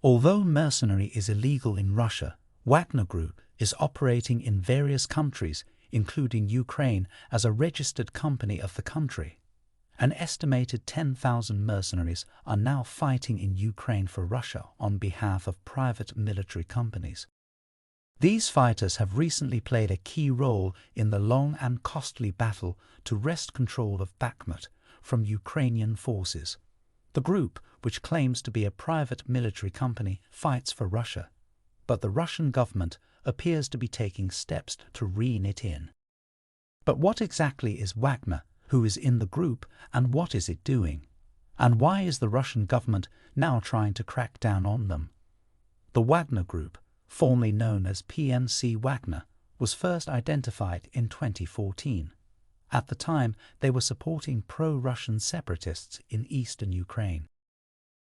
Although mercenary is illegal in Russia, Wagner Group is operating in various countries, including Ukraine, as a registered company of the country. An estimated 10,000 mercenaries are now fighting in Ukraine for Russia on behalf of private military companies. These fighters have recently played a key role in the long and costly battle to wrest control of Bakhmut from Ukrainian forces. The group, which claims to be a private military company, fights for Russia, but the Russian government appears to be taking steps to rein it in. But what exactly is Wagner, who is in the group, and what is it doing? And why is the Russian government now trying to crack down on them? The Wagner Group, formerly known as PMC Wagner, was first identified in 2014. At the time, they were supporting pro-Russian separatists in eastern Ukraine.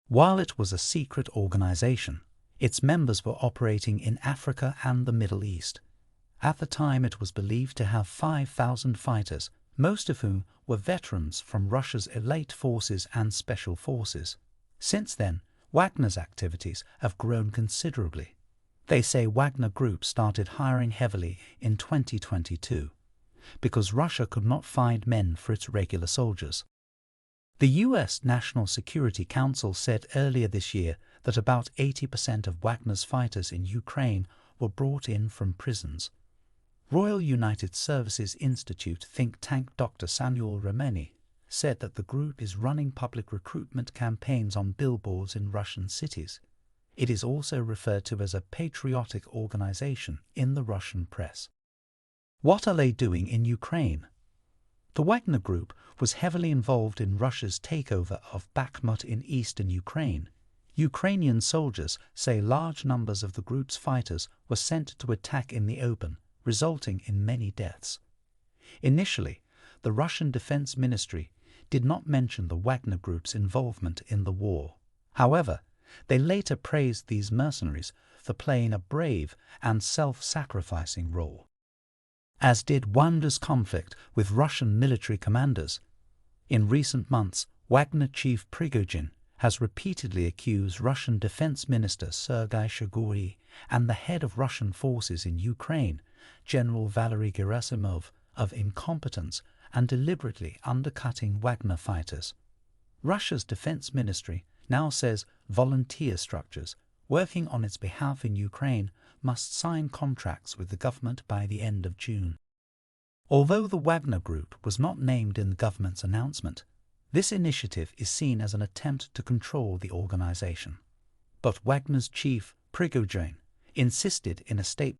While it was a secret organization, its members were operating in Africa and the Middle East. At the time, it was believed to have 5,000 fighters, most of whom were veterans from Russia's elite forces and special forces. Since then, Wagner's activities have grown considerably. They say Wagner Group started hiring heavily in 2022 because Russia could not find men for its regular soldiers. The U.S. National Security Council said earlier this year that about 80% of Wagner's fighters in Ukraine were brought in from prisons. Royal United Services Institute think tank Dr. Samuel Remeni said that the group is running public recruitment campaigns on billboards in Russian cities. It is also referred to as a patriotic organization in the Russian press. What are they doing in Ukraine? The Wagner Group was heavily involved in Russia's takeover of Bakhmut in eastern Ukraine. Ukrainian soldiers say large numbers of the group's fighters were sent to attack in the open, resulting in many deaths. Initially, the Russian Defense Ministry did not mention the Wagner Group's involvement in the war. However, they later praised these mercenaries for playing a brave and self-sacrificing role. As did Wagner's conflict with Russian military commanders. In recent months, Wagner chief Prigozhin has repeatedly accused Russian Defense Minister Sergei Shoigu and the head of Russian forces in Ukraine, General Valery Gerasimov, of incompetence and deliberately undercutting Wagner fighters. Russia's defense ministry now says volunteer structures working on its behalf in Ukraine must sign contracts with the government by the end of June. Although the Wagner Group was not named in the government's announcement, this initiative is seen as an attempt to control the organization. But Wagner's chief, Prigozhin, insisted in a statement